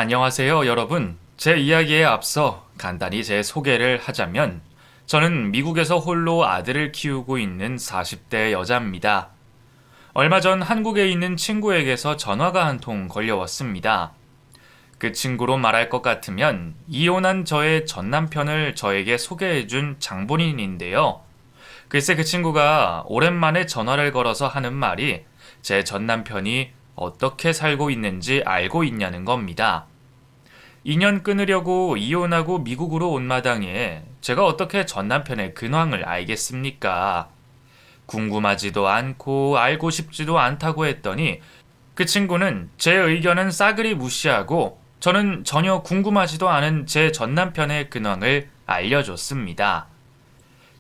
안녕하세요, 여러분. 제 이야기에 앞서 간단히 제 소개를 하자면, 저는 미국에서 홀로 아들을 키우고 있는 40대 여자입니다. 얼마 전 한국에 있는 친구에게서 전화가 한 통 걸려왔습니다. 그 친구로 말할 것 같으면 이혼한 저의 전 남편을 저에게 소개해준 장본인인데요. 글쎄 그 친구가 오랜만에 전화를 걸어서 하는 말이 제 전 남편이 어떻게 살고 있는지 알고 있냐는 겁니다. 2년 끊으려고 이혼하고 미국으로 온 마당에 제가 어떻게 전 남편의 근황을 알겠습니까? 궁금하지도 않고 알고 싶지도 않다고 했더니 그 친구는 제 의견은 싸그리 무시하고 저는 전혀 궁금하지도 않은 제 전 남편의 근황을 알려줬습니다.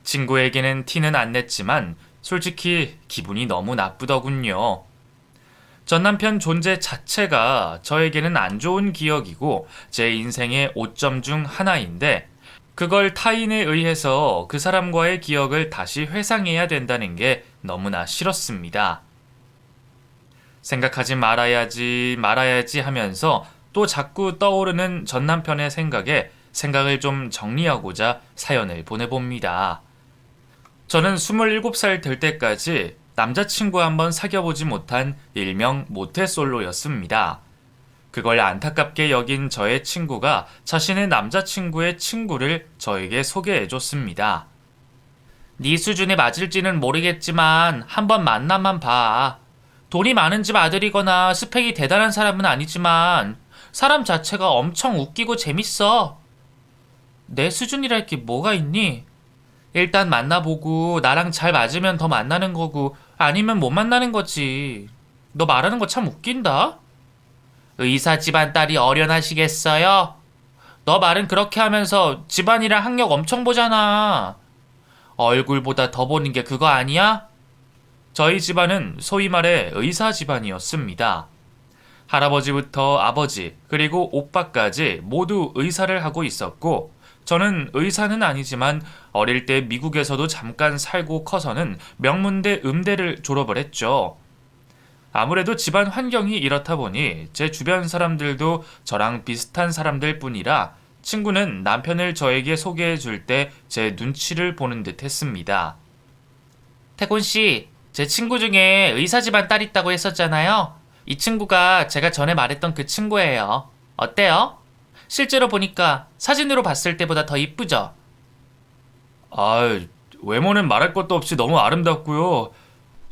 친구에게는 티는 안 냈지만 솔직히 기분이 너무 나쁘더군요. 전 남편 존재 자체가 저에게는 안 좋은 기억이고 제 인생의 오점 중 하나인데 그걸 타인에 의해서 그 사람과의 기억을 다시 회상해야 된다는 게 너무나 싫었습니다. 생각하지 말아야지 하면서 또 자꾸 떠오르는 전 남편의 생각에 생각을 좀 정리하고자 사연을 보내봅니다. 저는 27살 될 때까지 남자친구 한번 사귀어보지 못한 일명 모태솔로였습니다. 그걸 안타깝게 여긴 저의 친구가 자신의 남자친구의 친구를 저에게 소개해줬습니다. 네 수준에 맞을지는 모르겠지만 한번 만나만 봐. 돈이 많은 집 아들이거나 스펙이 대단한 사람은 아니지만 사람 자체가 엄청 웃기고 재밌어. 내 수준이랄 게 뭐가 있니? 일단 만나보고 나랑 잘 맞으면 더 만나는 거고 아니면 못 만나는 거지. 너 말하는 거 참 웃긴다. 의사 집안 딸이 어련하시겠어요? 너 말은 그렇게 하면서 집안이랑 학력 엄청 보잖아. 얼굴보다 더 보는 게 그거 아니야? 저희 집안은 소위 말해 의사 집안이었습니다. 할아버지부터 아버지 그리고 오빠까지 모두 의사를 하고 있었고 저는 의사는 아니지만 어릴 때 미국에서도 잠깐 살고 커서는 명문대 음대를 졸업을 했죠. 아무래도 집안 환경이 이렇다 보니 제 주변 사람들도 저랑 비슷한 사람들 뿐이라 친구는 남편을 저에게 소개해 줄 때 제 눈치를 보는 듯 했습니다. 태곤 씨, 제 친구 중에 의사 집안 딸 있다고 했었잖아요. 이 친구가 제가 전에 말했던 그 친구예요. 어때요? 실제로 보니까 사진으로 봤을 때보다 더 이쁘죠? 아, 외모는 말할 것도 없이 너무 아름답고요.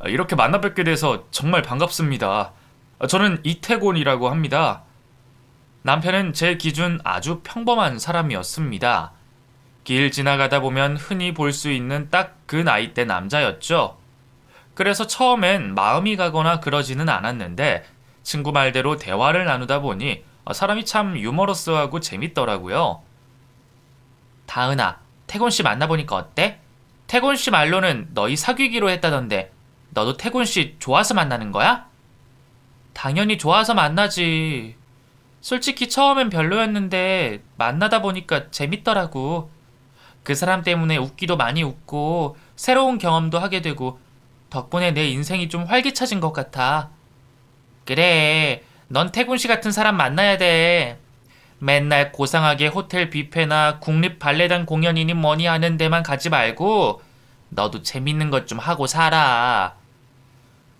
이렇게 만나 뵙게 돼서 정말 반갑습니다. 저는 이태곤이라고 합니다. 남편은 제 기준 아주 평범한 사람이었습니다. 길 지나가다 보면 흔히 볼 수 있는 딱 그 나이대 남자였죠. 그래서 처음엔 마음이 가거나 그러지는 않았는데 친구 말대로 대화를 나누다 보니 사람이 참 유머러스하고 재밌더라고요. 다은아, 태곤 씨 만나보니까 어때? 태곤 씨 말로는 너희 사귀기로 했다던데 너도 태곤 씨 좋아서 만나는 거야? 당연히 좋아서 만나지. 솔직히 처음엔 별로였는데 만나다 보니까 재밌더라고. 그 사람 때문에 웃기도 많이 웃고 새로운 경험도 하게 되고 덕분에 내 인생이 좀 활기차진 것 같아. 그래, 넌 태군 씨 같은 사람 만나야 돼. 맨날 고상하게 호텔 뷔페나 국립 발레단 공연이니 뭐니 하는 데만 가지 말고 너도 재밌는 것 좀 하고 살아.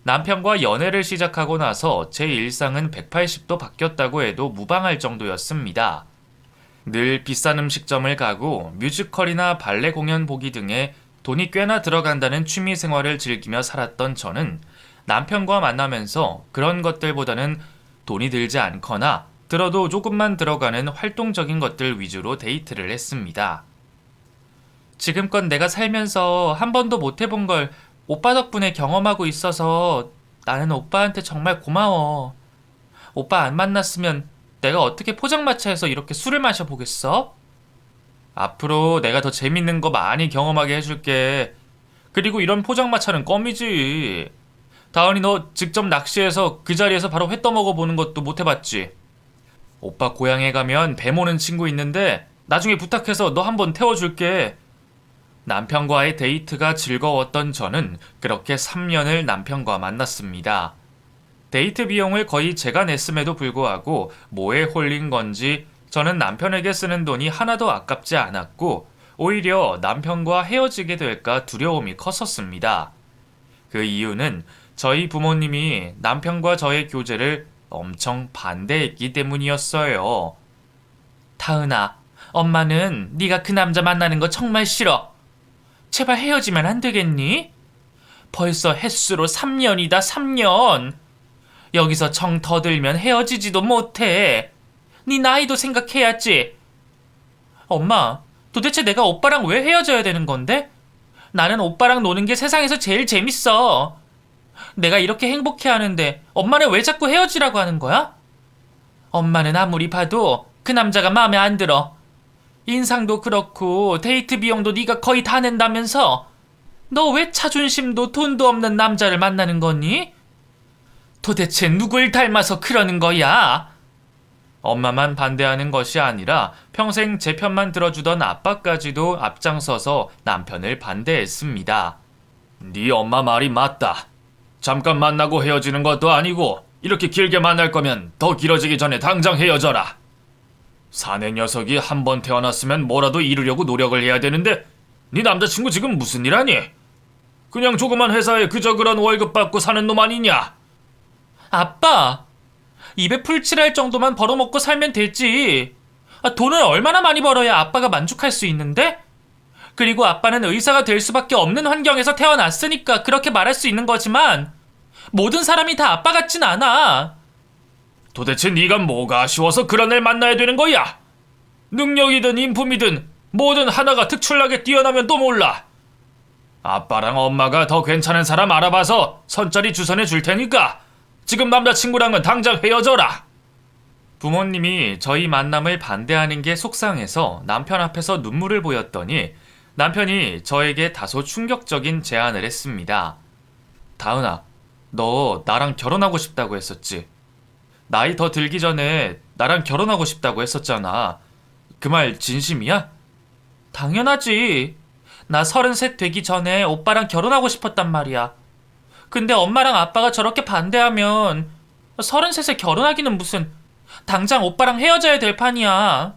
남편과 연애를 시작하고 나서 제 일상은 180도 바뀌었다고 해도 무방할 정도였습니다. 늘 비싼 음식점을 가고 뮤지컬이나 발레 공연 보기 등에 돈이 꽤나 들어간다는 취미 생활을 즐기며 살았던 저는 남편과 만나면서 그런 것들보다는 돈이 들지 않거나 들어도 조금만 들어가는 활동적인 것들 위주로 데이트를 했습니다. 지금껏 내가 살면서 한 번도 못 해본 걸 오빠 덕분에 경험하고 있어서 나는 오빠한테 정말 고마워. 오빠 안 만났으면 내가 어떻게 포장마차에서 이렇게 술을 마셔보겠어? 앞으로 내가 더 재밌는 거 많이 경험하게 해줄게. 그리고 이런 포장마차는 껌이지. 다은이 너 직접 낚시해서 그 자리에서 바로 회 떠먹어 보는 것도 못 해봤지? 오빠 고향에 가면 배 모는 친구 있는데 나중에 부탁해서 너 한번 태워줄게. 남편과의 데이트가 즐거웠던 저는 그렇게 3년을 남편과 만났습니다. 데이트 비용을 거의 제가 냈음에도 불구하고 뭐에 홀린 건지 저는 남편에게 쓰는 돈이 하나도 아깝지 않았고 오히려 남편과 헤어지게 될까 두려움이 컸었습니다. 그 이유는 저희 부모님이 남편과 저의 교제를 엄청 반대했기 때문이었어요. 타은아, 엄마는 네가 그 남자 만나는 거 정말 싫어. 제발 헤어지면 안 되겠니? 벌써 햇수로 3년이다, 3년. 여기서 정 더 들면 헤어지지도 못해. 네 나이도 생각해야지. 엄마, 도대체 내가 오빠랑 왜 헤어져야 되는 건데? 나는 오빠랑 노는 게 세상에서 제일 재밌어. 내가 이렇게 행복해 하는데 엄마는 왜 자꾸 헤어지라고 하는 거야? 엄마는 아무리 봐도 그 남자가 마음에 안 들어. 인상도 그렇고 데이트 비용도 네가 거의 다 낸다면서 너 왜 자존심도 돈도 없는 남자를 만나는 거니? 도대체 누굴 닮아서 그러는 거야? 엄마만 반대하는 것이 아니라 평생 제 편만 들어주던 아빠까지도 앞장서서 남편을 반대했습니다. 네 엄마 말이 맞다. 잠깐 만나고 헤어지는 것도 아니고 이렇게 길게 만날 거면 더 길어지기 전에 당장 헤어져라. 사내 녀석이 한 번 태어났으면 뭐라도 이루려고 노력을 해야 되는데 네 남자친구 지금 무슨 일 하니? 그냥 조그만 회사에 그저 그런 월급 받고 사는 놈 아니냐? 아빠! 입에 풀칠할 정도만 벌어먹고 살면 되지. 돈을 얼마나 많이 벌어야 아빠가 만족할 수 있는데? 그리고 아빠는 의사가 될 수밖에 없는 환경에서 태어났으니까 그렇게 말할 수 있는 거지만 모든 사람이 다 아빠 같진 않아. 도대체 네가 뭐가 아쉬워서 그런 애 만나야 되는 거야? 능력이든 인품이든 뭐든 하나가 특출나게 뛰어나면 또 몰라. 아빠랑 엄마가 더 괜찮은 사람 알아봐서 선짜리 주선해 줄 테니까 지금 남자친구랑은 당장 헤어져라. 부모님이 저희 만남을 반대하는 게 속상해서 남편 앞에서 눈물을 보였더니 남편이 저에게 다소 충격적인 제안을 했습니다. 다은아, 너 나랑 결혼하고 싶다고 했었지? 나이 더 들기 전에 나랑 결혼하고 싶다고 했었잖아. 그 말 진심이야? 당연하지. 나 33 되기 전에 오빠랑 결혼하고 싶었단 말이야. 근데 엄마랑 아빠가 저렇게 반대하면 33에 결혼하기는 무슨 당장 오빠랑 헤어져야 될 판이야.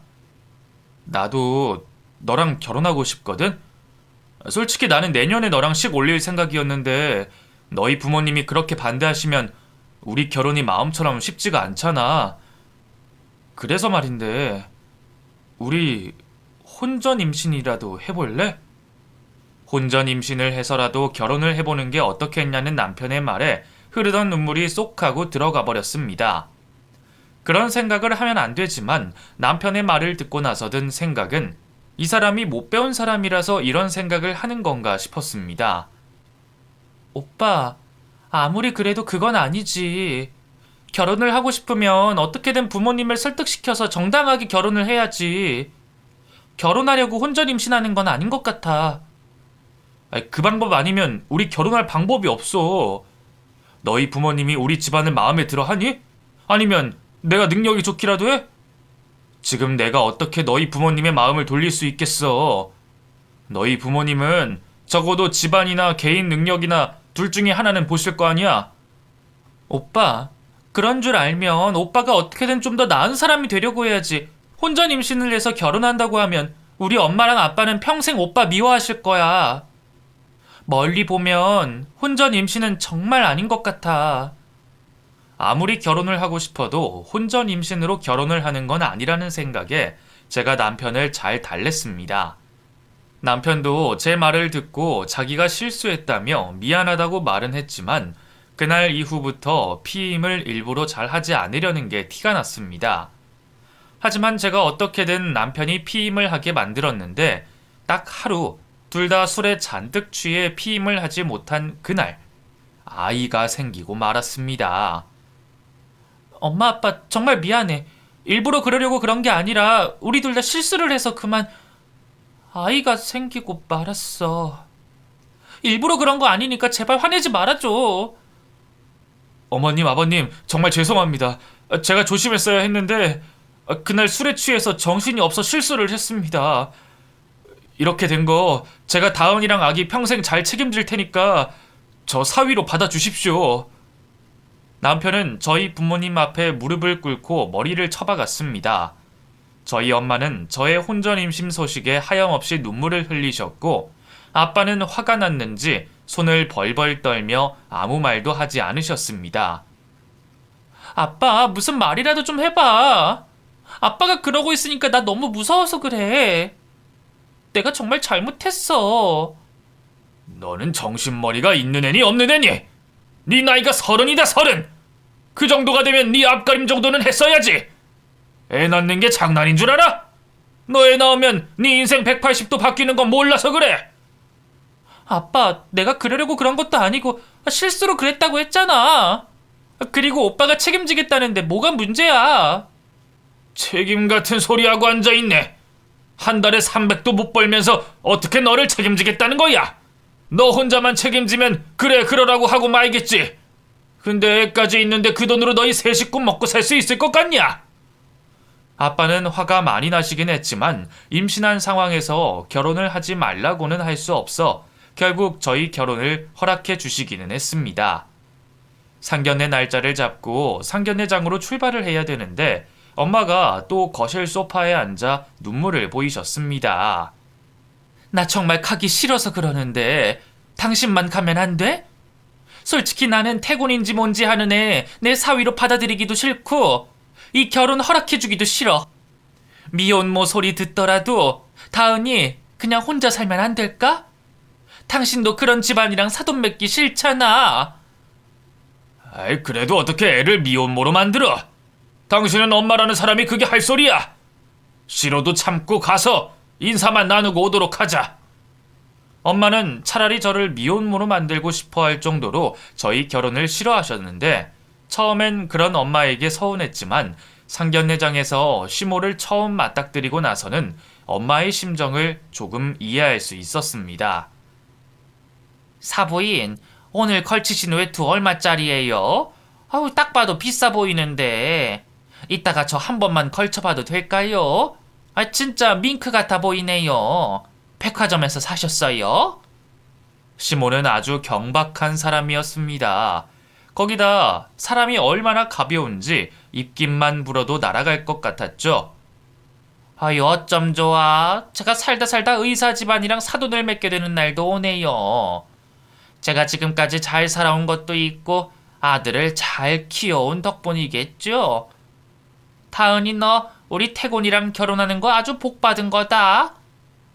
나도 너랑 결혼하고 싶거든? 솔직히 나는 내년에 너랑 식 올릴 생각이었는데 너희 부모님이 그렇게 반대하시면 우리 결혼이 마음처럼 쉽지가 않잖아. 그래서 말인데 우리 혼전 임신이라도 해볼래? 혼전 임신을 해서라도 결혼을 해보는 게 어떻겠냐는 남편의 말에 흐르던 눈물이 쏙 하고 들어가 버렸습니다. 그런 생각을 하면 안 되지만 남편의 말을 듣고 나서 든 생각은 이 사람이 못 배운 사람이라서 이런 생각을 하는 건가 싶었습니다. 오빠, 아무리 그래도 그건 아니지. 결혼을 하고 싶으면 어떻게든 부모님을 설득시켜서 정당하게 결혼을 해야지. 결혼하려고 혼전 임신하는 건 아닌 것 같아. 그 방법 아니면 우리 결혼할 방법이 없어. 너희 부모님이 우리 집안을 마음에 들어 하니? 아니면 내가 능력이 좋기라도 해? 지금 내가 어떻게 너희 부모님의 마음을 돌릴 수 있겠어? 너희 부모님은 적어도 집안이나 개인 능력이나 둘 중에 하나는 보실 거 아니야? 오빠, 그런 줄 알면 오빠가 어떻게든 좀 더 나은 사람이 되려고 해야지. 혼전 임신을 해서 결혼한다고 하면 우리 엄마랑 아빠는 평생 오빠 미워하실 거야. 멀리 보면 혼전 임신은 정말 아닌 것 같아. 아무리 결혼을 하고 싶어도 혼전 임신으로 결혼을 하는 건 아니라는 생각에 제가 남편을 잘 달랬습니다. 남편도 제 말을 듣고 자기가 실수했다며 미안하다고 말은 했지만 그날 이후부터 피임을 일부러 잘 하지 않으려는 게 티가 났습니다. 하지만 제가 어떻게든 남편이 피임을 하게 만들었는데 딱 하루 둘 다 술에 잔뜩 취해 피임을 하지 못한 그날 아이가 생기고 말았습니다. 엄마 아빠 정말 미안해. 일부러 그러려고 그런 게 아니라 우리 둘 다 실수를 해서 그만 아이가 생기고 말았어. 일부러 그런 거 아니니까 제발 화내지 말아줘. 어머님 아버님 정말 죄송합니다. 제가 조심했어야 했는데 그날 술에 취해서 정신이 없어 실수를 했습니다. 이렇게 된 거 제가 다은이랑 아기 평생 잘 책임질 테니까 저 사위로 받아주십시오. 남편은 저희 부모님 앞에 무릎을 꿇고 머리를 쳐박았습니다. 저희 엄마는 저의 혼전 임신 소식에 하염없이 눈물을 흘리셨고 아빠는 화가 났는지 손을 벌벌 떨며 아무 말도 하지 않으셨습니다. 아빠, 무슨 말이라도 좀 해봐. 아빠가 그러고 있으니까 나 너무 무서워서 그래. 내가 정말 잘못했어. 너는 정신머리가 있는 애니 없는 애니? 네 나이가 30이다 30. 그 정도가 되면 네 앞가림 정도는 했어야지. 애 낳는 게 장난인 줄 알아? 너 애 낳으면 네 인생 180도 바뀌는 건 몰라서 그래. 아빠, 내가 그러려고 그런 것도 아니고 실수로 그랬다고 했잖아. 그리고 오빠가 책임지겠다는데 뭐가 문제야? 책임 같은 소리하고 앉아있네. 한 달에 300도 못 벌면서 어떻게 너를 책임지겠다는 거야? 너 혼자만 책임지면 그래 그러라고 하고 말겠지. 근데 애까지 있는데 그 돈으로 너희 세 식구 먹고 살 수 있을 것 같냐? 아빠는 화가 많이 나시긴 했지만 임신한 상황에서 결혼을 하지 말라고는 할 수 없어 결국 저희 결혼을 허락해 주시기는 했습니다. 상견례 날짜를 잡고 상견례장으로 출발을 해야 되는데 엄마가 또 거실 소파에 앉아 눈물을 보이셨습니다. 나 정말 가기 싫어서 그러는데 당신만 가면 안 돼? 솔직히 나는 태곤인지 뭔지 하는 애 내 사위로 받아들이기도 싫고 이 결혼 허락해주기도 싫어. 미혼모 소리 듣더라도 다은이 그냥 혼자 살면 안 될까? 당신도 그런 집안이랑 사돈 맺기 싫잖아. 아이, 그래도 어떻게 애를 미혼모로 만들어? 당신은 엄마라는 사람이 그게 할 소리야. 싫어도 참고 가서 인사만 나누고 오도록 하자. 엄마는 차라리 저를 미혼모로 만들고 싶어 할 정도로 저희 결혼을 싫어하셨는데 처음엔 그런 엄마에게 서운했지만 상견례장에서 시모를 처음 맞닥뜨리고 나서는 엄마의 심정을 조금 이해할 수 있었습니다. 사부인, 오늘 걸치신 외투 얼마짜리예요? 아우, 딱 봐도 비싸 보이는데 이따가 저 한 번만 걸쳐봐도 될까요? 아, 진짜 밍크 같아 보이네요. 백화점에서 사셨어요? 시모는 아주 경박한 사람이었습니다. 거기다 사람이 얼마나 가벼운지 입김만 불어도 날아갈 것 같았죠. 아유, 어쩜 좋아. 제가 살다 살다 의사 집안이랑 사돈을 맺게 되는 날도 오네요. 제가 지금까지 잘 살아온 것도 있고 아들을 잘 키워온 덕분이겠죠. 다은이, 너 우리 태곤이랑 결혼하는 거 아주 복받은 거다.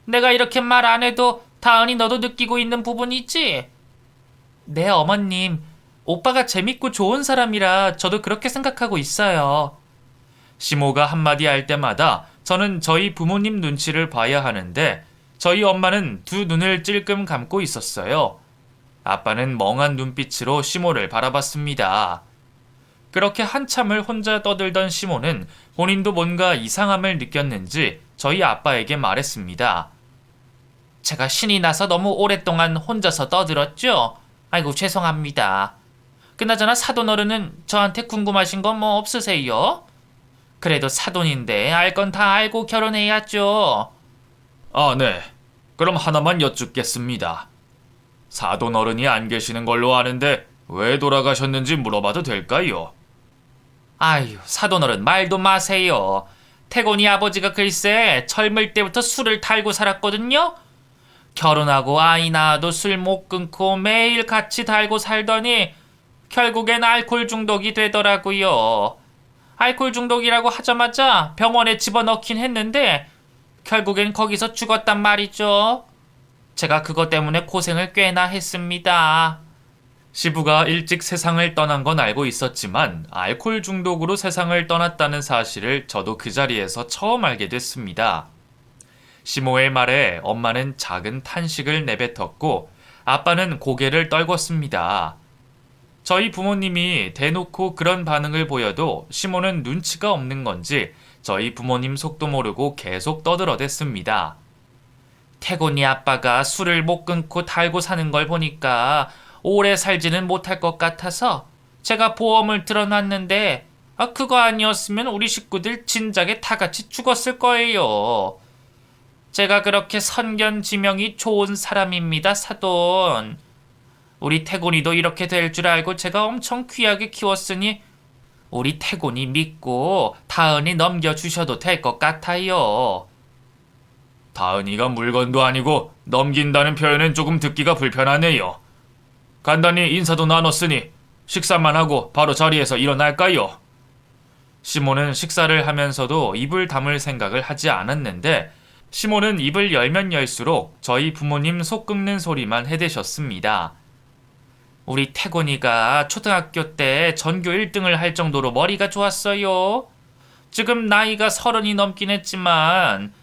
내가 이렇게 말 안 해도 다은이 너도 느끼고 있는 부분이지? 네, 어머님. 오빠가 재밌고 좋은 사람이라 저도 그렇게 생각하고 있어요. 시모가 한마디 할 때마다 저는 저희 부모님 눈치를 봐야 하는데 저희 엄마는 두 눈을 찔끔 감고 있었어요. 아빠는 멍한 눈빛으로 시모를 바라봤습니다. 그렇게 한참을 혼자 떠들던 시모는 본인도 뭔가 이상함을 느꼈는지 저희 아빠에게 말했습니다. 제가 신이 나서 너무 오랫동안 혼자서 떠들었죠? 아이고, 죄송합니다. 그나저나 사돈 어른은 저한테 궁금하신 건 뭐 없으세요? 그래도 사돈인데 알 건 다 알고 결혼해야죠. 아, 네. 그럼 하나만 여쭙겠습니다. 사돈 어른이 안 계시는 걸로 아는데 왜 돌아가셨는지 물어봐도 될까요? 아유, 사돈 어른 말도 마세요. 태곤이 아버지가 글쎄 젊을 때부터 술을 달고 살았거든요. 결혼하고 아이 낳아도 술 못 끊고 매일 같이 달고 살더니 결국엔 알코올 중독이 되더라고요. 알코올 중독이라고 하자마자 병원에 집어넣긴 했는데 결국엔 거기서 죽었단 말이죠. 제가 그것 때문에 고생을 꽤나 했습니다. 시부가 일찍 세상을 떠난 건 알고 있었지만 알코올 중독으로 세상을 떠났다는 사실을 저도 그 자리에서 처음 알게 됐습니다. 시모의 말에 엄마는 작은 탄식을 내뱉었고 아빠는 고개를 떨궜습니다. 저희 부모님이 대놓고 그런 반응을 보여도 시모는 눈치가 없는 건지 저희 부모님 속도 모르고 계속 떠들어댔습니다. 태곤이 아빠가 술을 못 끊고 달고 사는 걸 보니까 오래 살지는 못할 것 같아서 제가 보험을 들어놨는데 그거 아니었으면 우리 식구들 진작에 다 같이 죽었을 거예요. 제가 그렇게 선견지명이 좋은 사람입니다, 사돈. 우리 태곤이도 이렇게 될 줄 알고 제가 엄청 귀하게 키웠으니 우리 태곤이 믿고 다은이 넘겨주셔도 될 것 같아요. 다은이가 물건도 아니고 넘긴다는 표현은 조금 듣기가 불편하네요. 간단히 인사도 나눴으니 식사만 하고 바로 자리에서 일어날까요? 시몬은 식사를 하면서도 입을 다물 생각을 하지 않았는데 시몬은 입을 열면 열수록 저희 부모님 속 끓는 소리만 해대셨습니다. 우리 태곤이가 초등학교 때 전교 1등을 할 정도로 머리가 좋았어요. 지금 나이가 30이 넘긴 했지만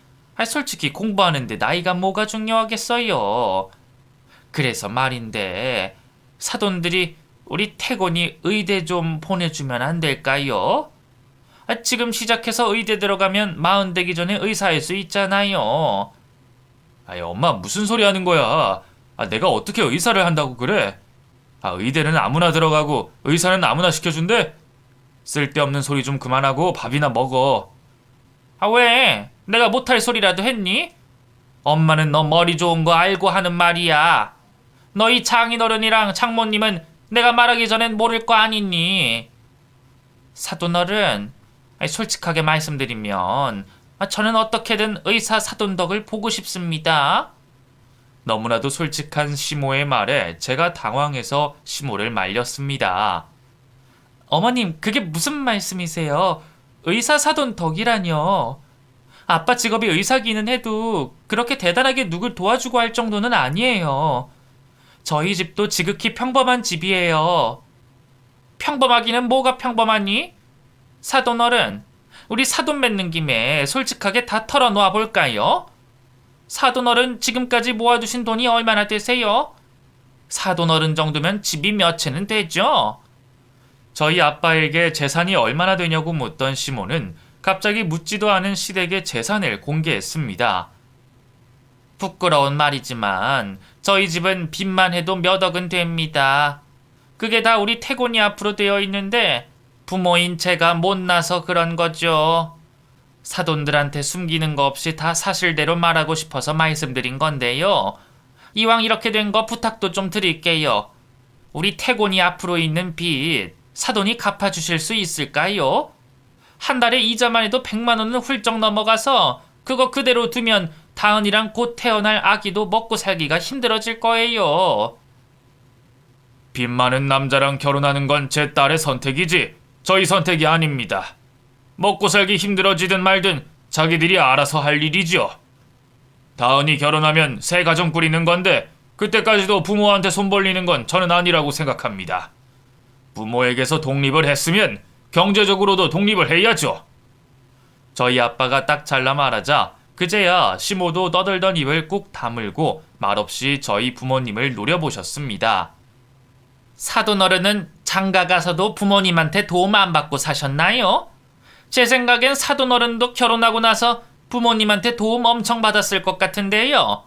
솔직히 공부하는데 나이가 뭐가 중요하겠어요. 그래서 말인데 사돈들이 우리 태곤이 의대 좀 보내주면 안 될까요? 지금 시작해서 의대 들어가면 40 되기 전에 의사할 수 있잖아요. 엄마 무슨 소리 하는 거야? 내가 어떻게 의사를 한다고 그래? 의대는 아무나 들어가고 의사는 아무나 시켜준대? 쓸데없는 소리 좀 그만하고 밥이나 먹어. 왜? 내가 못할 소리라도 했니? 엄마는 너 머리 좋은 거 알고 하는 말이야. 너희 장인어른이랑 장모님은 내가 말하기 전엔 모를 거 아니니? 사돈어른, 솔직하게 말씀드리면 저는 어떻게든 의사 사돈덕을 보고 싶습니다. 너무나도 솔직한 시모의 말에 제가 당황해서 시모를 말렸습니다. 어머님, 그게 무슨 말씀이세요? 의사 사돈덕이라뇨. 아빠 직업이 의사기는 해도 그렇게 대단하게 누굴 도와주고 할 정도는 아니에요. 저희 집도 지극히 평범한 집이에요. 평범하기는 뭐가 평범하니? 사돈어른, 우리 사돈 맺는 김에 솔직하게 다 털어놓아 볼까요? 사돈어른 지금까지 모아두신 돈이 얼마나 되세요? 사돈어른 정도면 집이 몇 채는 되죠? 저희 아빠에게 재산이 얼마나 되냐고 묻던 시모는 갑자기 묻지도 않은 시댁의 재산을 공개했습니다. 부끄러운 말이지만 저희 집은 빚만 해도 몇 억은 됩니다. 그게 다 우리 태곤이 앞으로 되어 있는데 부모인 제가 못나서 그런 거죠. 사돈들한테 숨기는 거 없이 다 사실대로 말하고 싶어서 말씀드린 건데요. 이왕 이렇게 된 거 부탁도 좀 드릴게요. 우리 태곤이 앞으로 있는 빚 사돈이 갚아주실 수 있을까요? 한 달에 이자만 해도 100만 원은 훌쩍 넘어가서 그거 그대로 두면 다은이랑 곧 태어날 아기도 먹고 살기가 힘들어질 거예요. 빚 많은 남자랑 결혼하는 건 제 딸의 선택이지 저희 선택이 아닙니다. 먹고 살기 힘들어지든 말든 자기들이 알아서 할 일이죠. 다은이 결혼하면 새 가정 꾸리는 건데 그때까지도 부모한테 손 벌리는 건 저는 아니라고 생각합니다. 부모에게서 독립을 했으면 경제적으로도 독립을 해야죠. 저희 아빠가 딱 잘라 말하자 그제야 시모도 떠들던 입을 꾹 다물고 말없이 저희 부모님을 노려보셨습니다. 사돈어른은 장가 가서도 부모님한테 도움 안 받고 사셨나요? 제 생각엔 사돈어른도 결혼하고 나서 부모님한테 도움 엄청 받았을 것 같은데요.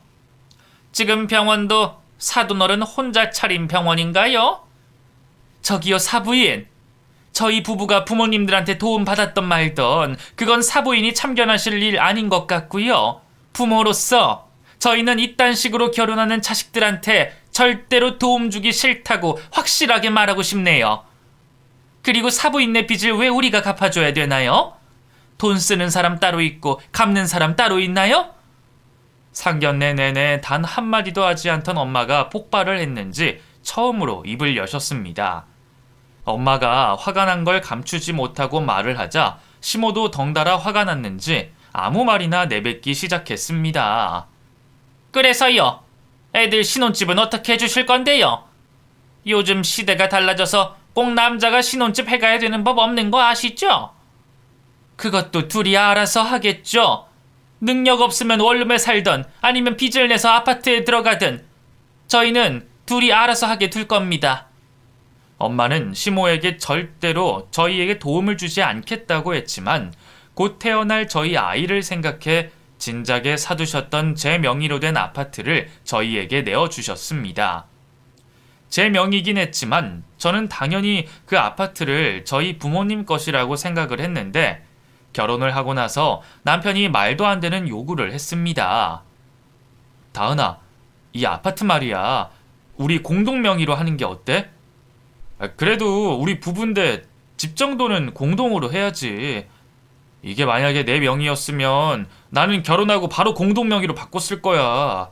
지금 병원도 사돈어른 혼자 차린 병원인가요? 저기요 사부인, 저희 부부가 부모님들한테 도움 받았던 말던 그건 사부인이 참견하실 일 아닌 것 같고요. 부모로서 저희는 이딴 식으로 결혼하는 자식들한테 절대로 도움 주기 싫다고 확실하게 말하고 싶네요. 그리고 사부인네 빚을 왜 우리가 갚아줘야 되나요? 돈 쓰는 사람 따로 있고 갚는 사람 따로 있나요? 상견례 내내 단 한마디도 하지 않던 엄마가 폭발을 했는지 처음으로 입을 여셨습니다. 엄마가 화가 난 걸 감추지 못하고 말을 하자 시모도 덩달아 화가 났는지 아무 말이나 내뱉기 시작했습니다. 그래서요, 애들 신혼집은 어떻게 해주실 건데요? 요즘 시대가 달라져서 꼭 남자가 신혼집 해가야 되는 법 없는 거 아시죠? 그것도 둘이 알아서 하겠죠. 능력 없으면 원룸에 살던 아니면 빚을 내서 아파트에 들어가든 저희는 둘이 알아서 하게 둘 겁니다. 엄마는 시모에게 절대로 저희에게 도움을 주지 않겠다고 했지만 곧 태어날 저희 아이를 생각해 진작에 사두셨던 제 명의로 된 아파트를 저희에게 내어주셨습니다. 제 명의긴 했지만 저는 당연히 그 아파트를 저희 부모님 것이라고 생각을 했는데 결혼을 하고 나서 남편이 말도 안 되는 요구를 했습니다. 다은아, 이 아파트 말이야. 우리 공동 명의로 하는 게 어때? 그래도 우리 부부인데 집 정도는 공동으로 해야지. 이게 만약에 내 명의였으면 나는 결혼하고 바로 공동 명의로 바꿨을 거야.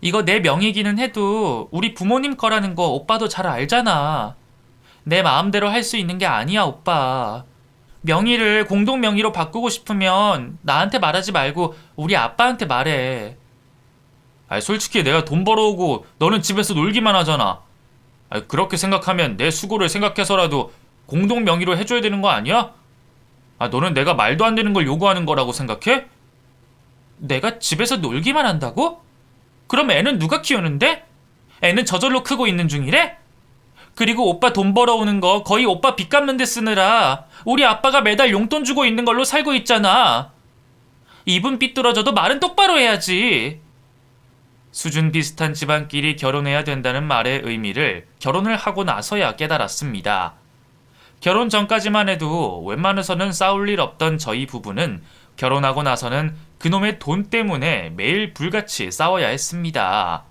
이거 내 명의기는 해도 우리 부모님 거라는 거 오빠도 잘 알잖아. 내 마음대로 할 수 있는 게 아니야, 오빠. 명의를 공동 명의로 바꾸고 싶으면 나한테 말하지 말고 우리 아빠한테 말해. 솔직히 내가 돈 벌어오고 너는 집에서 놀기만 하잖아. 그렇게 생각하면 내 수고를 생각해서라도 공동 명의로 해줘야 되는 거 아니야? 너는 내가 말도 안 되는 걸 요구하는 거라고 생각해? 내가 집에서 놀기만 한다고? 그럼 애는 누가 키우는데? 애는 저절로 크고 있는 중이래? 그리고 오빠 돈 벌어오는 거 거의 오빠 빚 갚는 데 쓰느라 우리 아빠가 매달 용돈 주고 있는 걸로 살고 있잖아. 입은 삐뚤어져도 말은 똑바로 해야지. 수준 비슷한 집안끼리 결혼해야 된다는 말의 의미를 결혼을 하고 나서야 깨달았습니다. 결혼 전까지만 해도 웬만해서는 싸울 일 없던 저희 부부는 결혼하고 나서는 그놈의 돈 때문에 매일 불같이 싸워야 했습니다.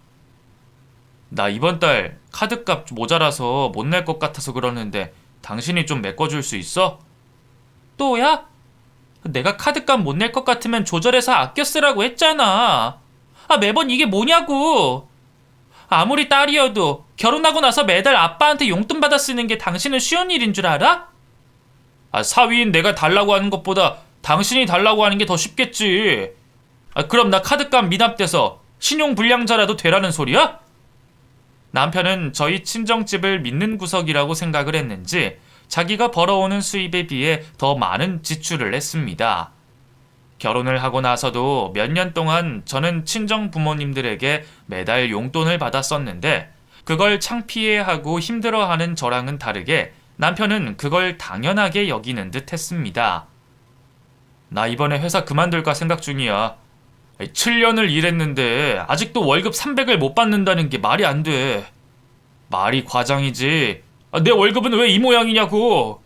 나 이번 달 카드값 모자라서 못 낼 것 같아서 그러는데 당신이 좀 메꿔줄 수 있어? 또야? 내가 카드값 못 낼 것 같으면 조절해서 아껴 쓰라고 했잖아. 매번 이게 뭐냐고. 아무리 딸이어도 결혼하고 나서 매달 아빠한테 용돈 받아 쓰는 게 당신은 쉬운 일인 줄 알아? 사위인 내가 달라고 하는 것보다 당신이 달라고 하는 게 더 쉽겠지. 그럼 나 카드값 미납돼서 신용불량자라도 되라는 소리야? 남편은 저희 친정집을 믿는 구석이라고 생각을 했는지 자기가 벌어오는 수입에 비해 더 많은 지출을 했습니다. 결혼을 하고 나서도 몇 년 동안 저는 친정 부모님들에게 매달 용돈을 받았었는데 그걸 창피해하고 힘들어하는 저랑은 다르게 남편은 그걸 당연하게 여기는 듯 했습니다. 나 이번에 회사 그만둘까 생각 중이야. 7년을 일했는데 아직도 월급 300을 못 받는다는 게 말이 안 돼. 말이 과장이지. 내 월급은 왜 이 모양이냐고.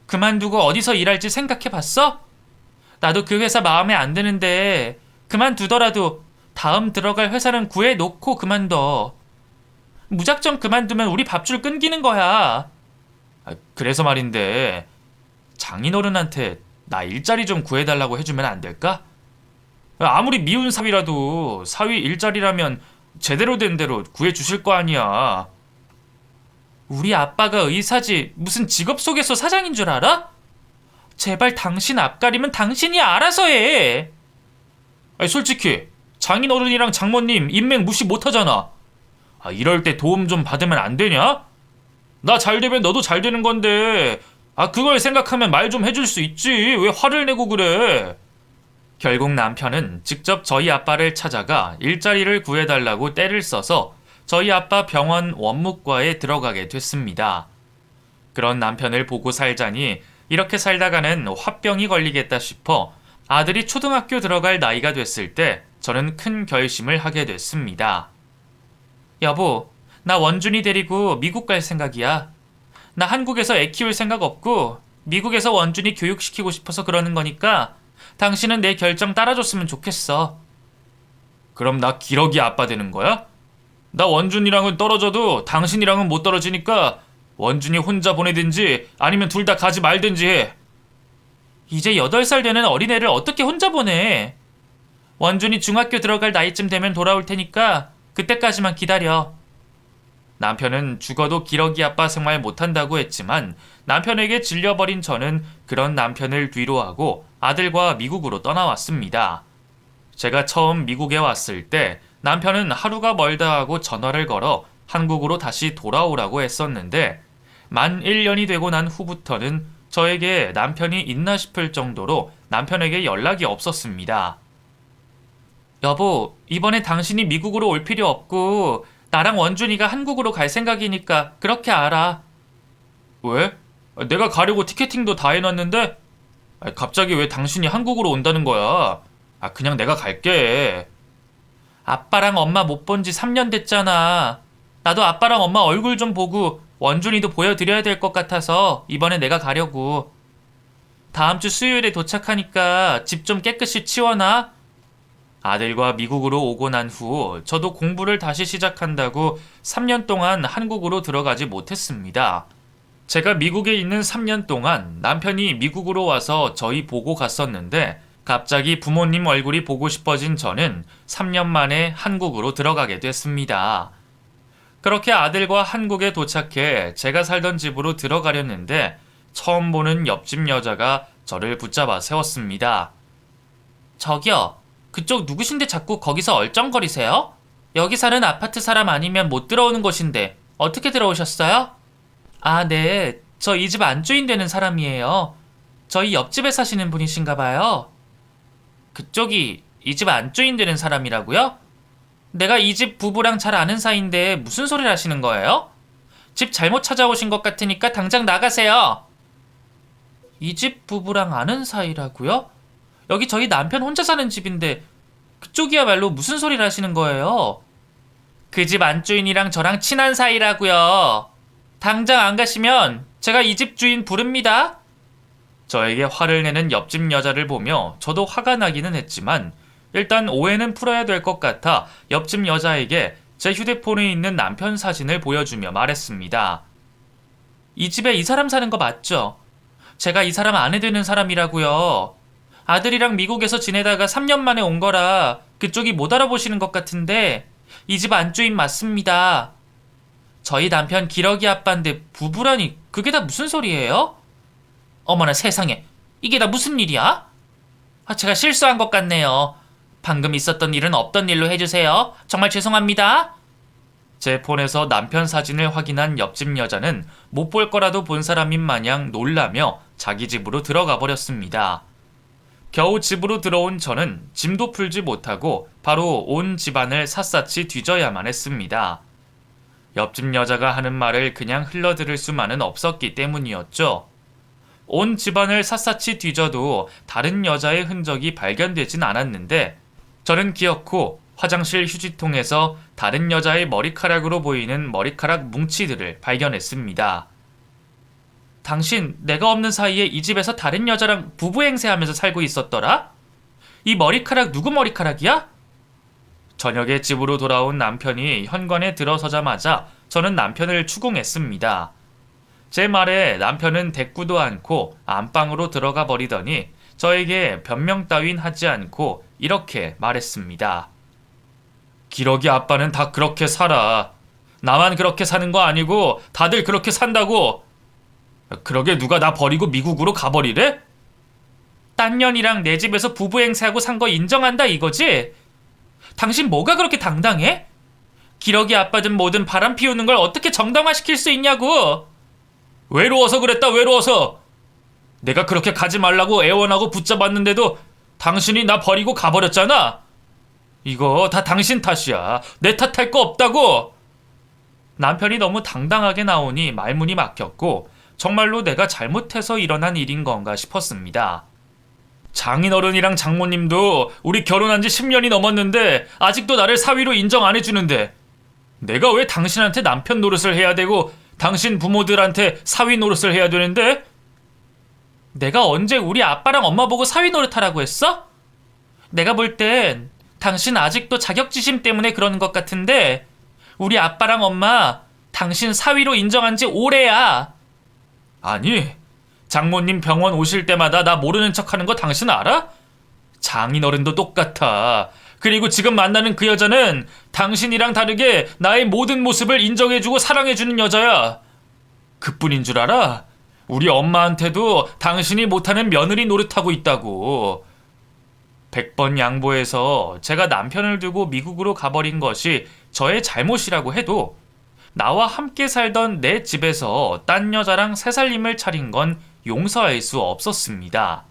그만두고 어디서 일할지 생각해봤어? 나도 그 회사 마음에 안 드는데 그만두더라도 다음 들어갈 회사는 구해놓고 그만둬. 무작정 그만두면 우리 밥줄 끊기는 거야. 그래서 말인데 장인어른한테 나 일자리 좀 구해달라고 해주면 안 될까? 아무리 미운 사위라도 사위 일자리라면 제대로 된 대로 구해주실 거 아니야. 우리 아빠가 의사지 무슨 직업 속에서 사장인 줄 알아? 제발 당신 앞가림은 당신이 알아서 해. 솔직히 장인어른이랑 장모님 인맥 무시 못하잖아. 이럴 때 도움 좀 받으면 안 되냐? 나 잘 되면 너도 잘 되는 건데 그걸 생각하면 말 좀 해줄 수 있지. 왜 화를 내고 그래? 결국 남편은 직접 저희 아빠를 찾아가 일자리를 구해달라고 떼를 써서 저희 아빠 병원 원무과에 들어가게 됐습니다. 그런 남편을 보고 살자니 이렇게 살다가는 화병이 걸리겠다 싶어 아들이 초등학교 들어갈 나이가 됐을 때 저는 큰 결심을 하게 됐습니다. 여보, 나 원준이 데리고 미국 갈 생각이야. 나 한국에서 애 키울 생각 없고 미국에서 원준이 교육시키고 싶어서 그러는 거니까 당신은 내 결정 따라줬으면 좋겠어. 그럼 나 기러기 아빠 되는 거야? 나 원준이랑은 떨어져도 당신이랑은 못 떨어지니까 원준이 혼자 보내든지 아니면 둘 다 가지 말든지 해. 이제 8살 되는 어린애를 어떻게 혼자 보내? 원준이 중학교 들어갈 나이쯤 되면 돌아올 테니까 그때까지만 기다려. 남편은 죽어도 기러기 아빠 생활 못한다고 했지만 남편에게 질려버린 저는 그런 남편을 뒤로하고 아들과 미국으로 떠나왔습니다. 제가 처음 미국에 왔을 때 남편은 하루가 멀다 하고 전화를 걸어 한국으로 다시 돌아오라고 했었는데 만 1년이 되고 난 후부터는 저에게 남편이 있나 싶을 정도로 남편에게 연락이 없었습니다. 여보, 이번에 당신이 미국으로 올 필요 없고 나랑 원준이가 한국으로 갈 생각이니까 그렇게 알아. 왜? 내가 가려고 티켓팅도 다 해놨는데? 갑자기 왜 당신이 한국으로 온다는 거야? 그냥 내가 갈게. 아빠랑 엄마 못 본 지 3년 됐잖아. 나도 아빠랑 엄마 얼굴 좀 보고 원준이도 보여드려야 될 것 같아서 이번에 내가 가려고. 다음 주 수요일에 도착하니까 집 좀 깨끗이 치워놔. 아들과 미국으로 오고 난 후 저도 공부를 다시 시작한다고 3년 동안 한국으로 들어가지 못했습니다. 제가 미국에 있는 3년 동안 남편이 미국으로 와서 저희 보고 갔었는데 갑자기 부모님 얼굴이 보고 싶어진 저는 3년 만에 한국으로 들어가게 됐습니다. 그렇게 아들과 한국에 도착해 제가 살던 집으로 들어가려는데 처음 보는 옆집 여자가 저를 붙잡아 세웠습니다. 저기요, 그쪽 누구신데 자꾸 거기서 얼쩡거리세요? 여기 사는 아파트 사람 아니면 못 들어오는 곳인데 어떻게 들어오셨어요? 아, 네. 저 이 집 안주인 되는 사람이에요. 저희 옆집에 사시는 분이신가 봐요. 그쪽이 이 집 안주인 되는 사람이라고요? 내가 이 집 부부랑 잘 아는 사이인데 무슨 소리를 하시는 거예요? 집 잘못 찾아오신 것 같으니까 당장 나가세요. 이 집 부부랑 아는 사이라고요? 여기 저희 남편 혼자 사는 집인데 그쪽이야말로 무슨 소리를 하시는 거예요? 그 집 안주인이랑 저랑 친한 사이라고요. 당장 안 가시면 제가 이 집 주인 부릅니다. 저에게 화를 내는 옆집 여자를 보며 저도 화가 나기는 했지만 일단 오해는 풀어야 될 것 같아 옆집 여자에게 제 휴대폰에 있는 남편 사진을 보여주며 말했습니다. 이 집에 이 사람 사는 거 맞죠? 제가 이 사람 아내 되는 사람이라고요. 아들이랑 미국에서 지내다가 3년 만에 온 거라 그쪽이 못 알아보시는 것 같은데 이 집 안주인 맞습니다. 저희 남편 기러기 아빠인데 부부라니 그게 다 무슨 소리예요? 어머나 세상에, 이게 다 무슨 일이야? 제가 실수한 것 같네요. 방금 있었던 일은 없던 일로 해주세요. 정말 죄송합니다. 제 폰에서 남편 사진을 확인한 옆집 여자는 못 볼 거라도 본 사람인 마냥 놀라며 자기 집으로 들어가 버렸습니다. 겨우 집으로 들어온 저는 짐도 풀지 못하고 바로 온 집안을 샅샅이 뒤져야만 했습니다. 옆집 여자가 하는 말을 그냥 흘러들을 수만은 없었기 때문이었죠. 온 집안을 샅샅이 뒤져도 다른 여자의 흔적이 발견되진 않았는데 저는 기어코 화장실 휴지통에서 다른 여자의 머리카락으로 보이는 머리카락 뭉치들을 발견했습니다. 당신 내가 없는 사이에 이 집에서 다른 여자랑 부부 행세하면서 살고 있었더라? 이 머리카락 누구 머리카락이야? 저녁에 집으로 돌아온 남편이 현관에 들어서자마자 저는 남편을 추궁했습니다. 제 말에 남편은 대꾸도 않고 안방으로 들어가 버리더니 저에게 변명 따윈 하지 않고 이렇게 말했습니다. 기러기 아빠는 다 그렇게 살아. 나만 그렇게 사는 거 아니고 다들 그렇게 산다고. 그러게 누가 나 버리고 미국으로 가버리래? 딴 년이랑 내 집에서 부부 행세하고 산 거 인정한다 이거지? 당신 뭐가 그렇게 당당해? 기러기 아빠든 뭐든 바람 피우는 걸 어떻게 정당화시킬 수 있냐고. 외로워서 그랬다, 외로워서. 내가 그렇게 가지 말라고 애원하고 붙잡았는데도 당신이 나 버리고 가버렸잖아. 이거 다 당신 탓이야. 내 탓할 거 없다고. 남편이 너무 당당하게 나오니 말문이 막혔고 정말로 내가 잘못해서 일어난 일인 건가 싶었습니다. 장인어른이랑 장모님도 우리 결혼한 지 10년이 넘었는데 아직도 나를 사위로 인정 안 해주는데 내가 왜 당신한테 남편 노릇을 해야 되고 당신 부모들한테 사위 노릇을 해야 되는데? 내가 언제 우리 아빠랑 엄마 보고 사위 노릇하라고 했어? 내가 볼 땐 당신 아직도 자격지심 때문에 그러는 것 같은데 우리 아빠랑 엄마 당신 사위로 인정한 지 오래야. 아니, 장모님 병원 오실 때마다 나 모르는 척하는 거 당신 알아? 장인어른도 똑같아. 그리고 지금 만나는 그 여자는 당신이랑 다르게 나의 모든 모습을 인정해주고 사랑해주는 여자야. 그뿐인 줄 알아? 우리 엄마한테도 당신이 못하는 며느리 노릇하고 있다고. 100번 양보해서 제가 남편을 두고 미국으로 가버린 것이 저의 잘못이라고 해도 나와 함께 살던 내 집에서 딴 여자랑 새살림을 차린 건 용서할 수 없었습니다.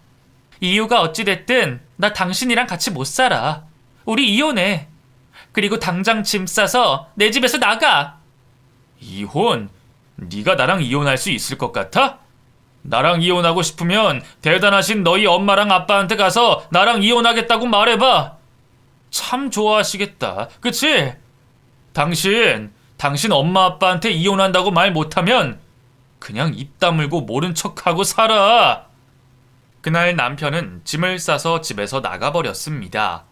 이유가 어찌됐든 나 당신이랑 같이 못 살아. 우리 이혼해. 그리고 당장 짐 싸서 내 집에서 나가. 이혼? 네가 나랑 이혼할 수 있을 것 같아? 나랑 이혼하고 싶으면 대단하신 너희 엄마랑 아빠한테 가서 나랑 이혼하겠다고 말해봐. 참 좋아하시겠다. 그치? 당신 엄마 아빠한테 이혼한다고 말 못하면 그냥 입 다물고 모른 척하고 살아. 그날 남편은 짐을 싸서 집에서 나가버렸습니다.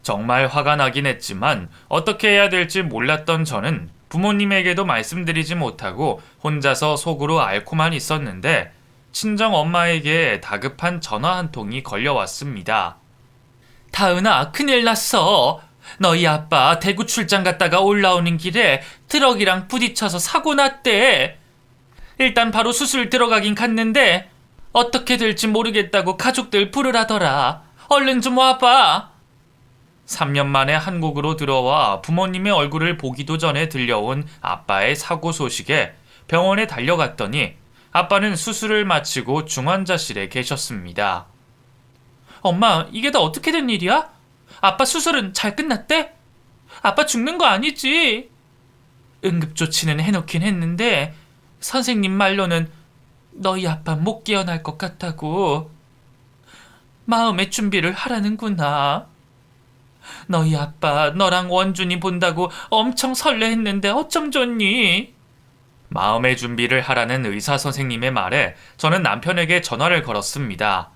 정말 화가 나긴 했지만 어떻게 해야 될지 몰랐던 저는 부모님에게도 말씀드리지 못하고 혼자서 속으로 앓고만 있었는데 친정 엄마에게 다급한 전화 한 통이 걸려왔습니다. 다은아, 큰일 났어. 너희 아빠 대구 출장 갔다가 올라오는 길에 트럭이랑 부딪혀서 사고 났대. 일단 바로 수술 들어가긴 갔는데 어떻게 될지 모르겠다고 가족들 부르라더라. 얼른 좀 와봐. 3년 만에 한국으로 들어와 부모님의 얼굴을 보기도 전에 들려온 아빠의 사고 소식에 병원에 달려갔더니 아빠는 수술을 마치고 중환자실에 계셨습니다. 엄마, 이게 다 어떻게 된 일이야? 아빠 수술은 잘 끝났대? 아빠 죽는 거 아니지? 응급조치는 해놓긴 했는데 선생님 말로는 너희 아빠 못 깨어날 것 같다고. 마음의 준비를 하라는구나. 너희 아빠 너랑 원준이 본다고 엄청 설레했는데 어쩜 좋니? 마음의 준비를 하라는 의사 선생님의 말에 저는 남편에게 전화를 걸었습니다.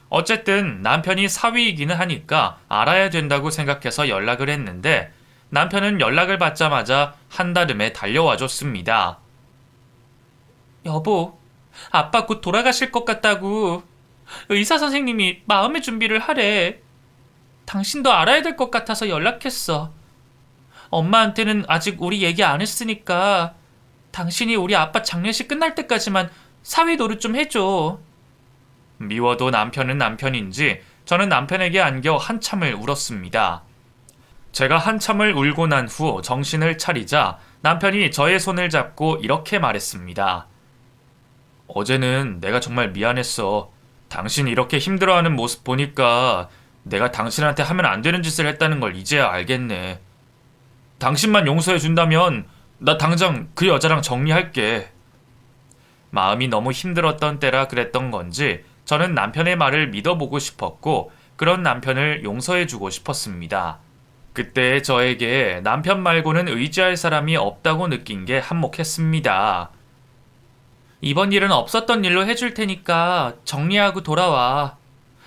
어쨌든 남편이 사위이기는 하니까 알아야 된다고 생각해서 연락을 했는데 남편은 연락을 받자마자 한달음에 달려와 줬습니다. 여보, 아빠 곧 돌아가실 것 같다고. 의사 선생님이 마음의 준비를 하래. 당신도 알아야 될 것 같아서 연락했어. 엄마한테는 아직 우리 얘기 안 했으니까 당신이 우리 아빠 장례식 끝날 때까지만 사위 노릇 좀 해줘. 미워도 남편은 남편인지 저는 남편에게 안겨 한참을 울었습니다. 제가 한참을 울고 난 후 정신을 차리자 남편이 저의 손을 잡고 이렇게 말했습니다. 어제는 내가 정말 미안했어. 당신이 이렇게 힘들어하는 모습 보니까 내가 당신한테 하면 안 되는 짓을 했다는 걸 이제야 알겠네. 당신만 용서해 준다면 나 당장 그 여자랑 정리할게. 마음이 너무 힘들었던 때라 그랬던 건지 저는 남편의 말을 믿어보고 싶었고 그런 남편을 용서해주고 싶었습니다. 그때 저에게 남편 말고는 의지할 사람이 없다고 느낀 게 한몫했습니다. 이번 일은 없었던 일로 해줄 테니까 정리하고 돌아와.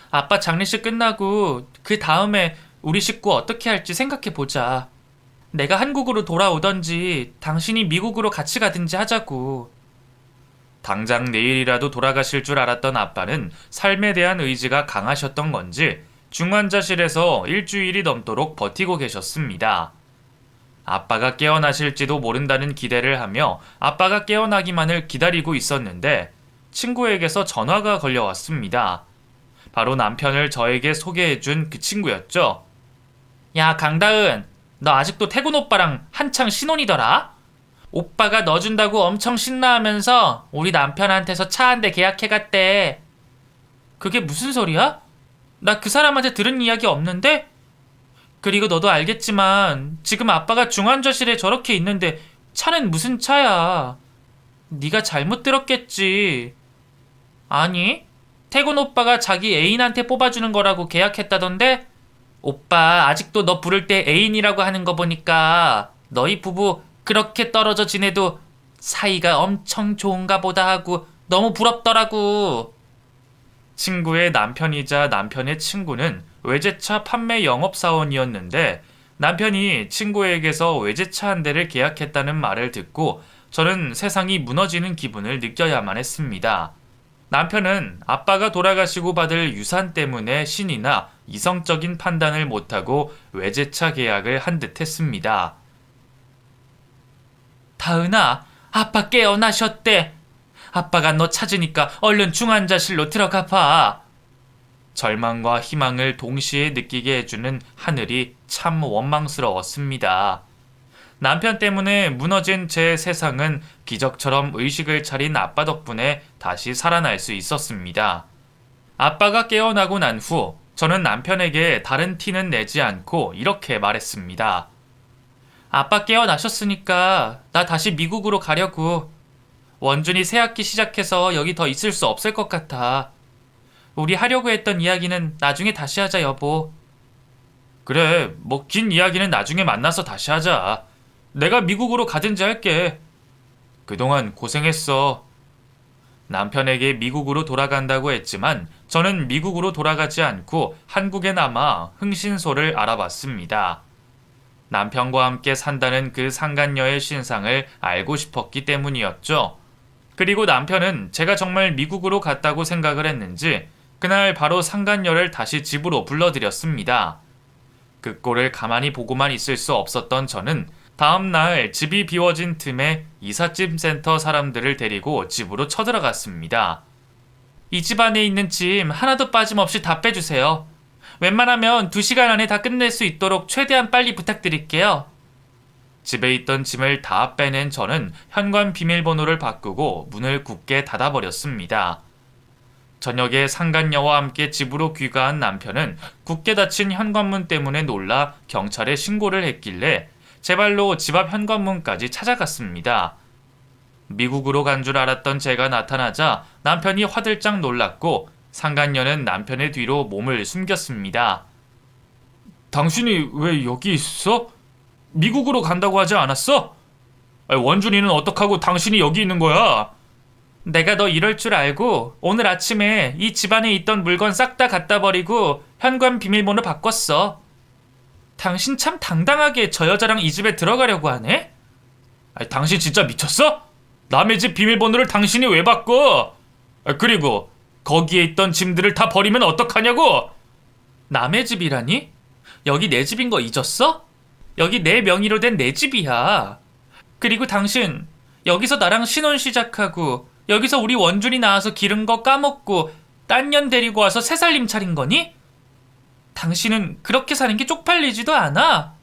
아빠 장례식 끝나고 그 다음에 우리 식구 어떻게 할지 생각해보자. 내가 한국으로 돌아오던지 당신이 미국으로 같이 가든지 하자고. 당장 내일이라도 돌아가실 줄 알았던 아빠는 삶에 대한 의지가 강하셨던 건지 중환자실에서 일주일이 넘도록 버티고 계셨습니다. 아빠가 깨어나실지도 모른다는 기대를 하며 아빠가 깨어나기만을 기다리고 있었는데 친구에게서 전화가 걸려왔습니다. 바로 남편을 저에게 소개해준 그 친구였죠. 야, 강다은, 너 아직도 태군 오빠랑 한창 신혼이더라? 오빠가 너 준다고 엄청 신나하면서 우리 남편한테서 차 한 대 계약해갔대. 그게 무슨 소리야? 나 그 사람한테 들은 이야기 없는데? 그리고 너도 알겠지만 지금 아빠가 중환자실에 저렇게 있는데 차는 무슨 차야? 네가 잘못 들었겠지. 아니, 태군 오빠가 자기 애인한테 뽑아주는 거라고 계약했다던데? 오빠 아직도 너 부를 때 애인이라고 하는 거 보니까 너희 부부 그렇게 떨어져 지내도 사이가 엄청 좋은가 보다 하고 너무 부럽더라고. 친구의 남편이자 남편의 친구는 외제차 판매 영업사원이었는데 남편이 친구에게서 외제차 한 대를 계약했다는 말을 듣고 저는 세상이 무너지는 기분을 느껴야만 했습니다. 남편은 아빠가 돌아가시고 받을 유산 때문에 신이나 이성적인 판단을 못하고 외제차 계약을 한 듯 했습니다. 다은아, 아빠 깨어나셨대. 아빠가 너 찾으니까 얼른 중환자실로 들어가 봐. 절망과 희망을 동시에 느끼게 해주는 하늘이 참 원망스러웠습니다. 남편 때문에 무너진 제 세상은 기적처럼 의식을 차린 아빠 덕분에 다시 살아날 수 있었습니다. 아빠가 깨어나고 난 후 저는 남편에게 다른 티는 내지 않고 이렇게 말했습니다. 아빠 깨어나셨으니까 나 다시 미국으로 가려고. 원준이 새학기 시작해서 여기 더 있을 수 없을 것 같아. 우리 하려고 했던 이야기는 나중에 다시 하자, 여보. 그래, 뭐 긴 이야기는 나중에 만나서 다시 하자. 내가 미국으로 가든지 할게. 그동안 고생했어. 남편에게 미국으로 돌아간다고 했지만 저는 미국으로 돌아가지 않고 한국에 남아 흥신소를 알아봤습니다. 남편과 함께 산다는 그 상간녀의 신상을 알고 싶었기 때문이었죠. 그리고 남편은 제가 정말 미국으로 갔다고 생각을 했는지 그날 바로 상간녀를 다시 집으로 불러들였습니다. 그 꼴을 가만히 보고만 있을 수 없었던 저는 다음날 집이 비워진 틈에 이삿짐 센터 사람들을 데리고 집으로 쳐들어갔습니다. 이 집 안에 있는 짐 하나도 빠짐없이 다 빼주세요. 웬만하면 2시간 안에 다 끝낼 수 있도록 최대한 빨리 부탁드릴게요. 집에 있던 짐을 다 빼낸 저는 현관 비밀번호를 바꾸고 문을 굳게 닫아버렸습니다. 저녁에 상간녀와 함께 집으로 귀가한 남편은 굳게 닫힌 현관문 때문에 놀라 경찰에 신고를 했길래 제 발로 집 앞 현관문까지 찾아갔습니다. 미국으로 간 줄 알았던 제가 나타나자 남편이 화들짝 놀랐고 상간녀는 남편의 뒤로 몸을 숨겼습니다. 당신이 왜 여기 있어? 미국으로 간다고 하지 않았어? 원준이는 어떡하고 당신이 여기 있는 거야? 내가 너 이럴 줄 알고 오늘 아침에 이 집안에 있던 물건 싹 다 갖다 버리고 현관 비밀번호 바꿨어. 당신 참 당당하게 저 여자랑 이 집에 들어가려고 하네? 당신 진짜 미쳤어? 남의 집 비밀번호를 당신이 왜 바꿔? 그리고 거기에 있던 짐들을 다 버리면 어떡하냐고? 남의 집이라니? 여기 내 집인 거 잊었어? 여기 내 명의로 된 내 집이야. 그리고 당신 여기서 나랑 신혼 시작하고 여기서 우리 원준이 나와서 기른 거 까먹고 딴 년 데리고 와서 새 살림 차린 거니? 당신은 그렇게 사는 게 쪽팔리지도 않아?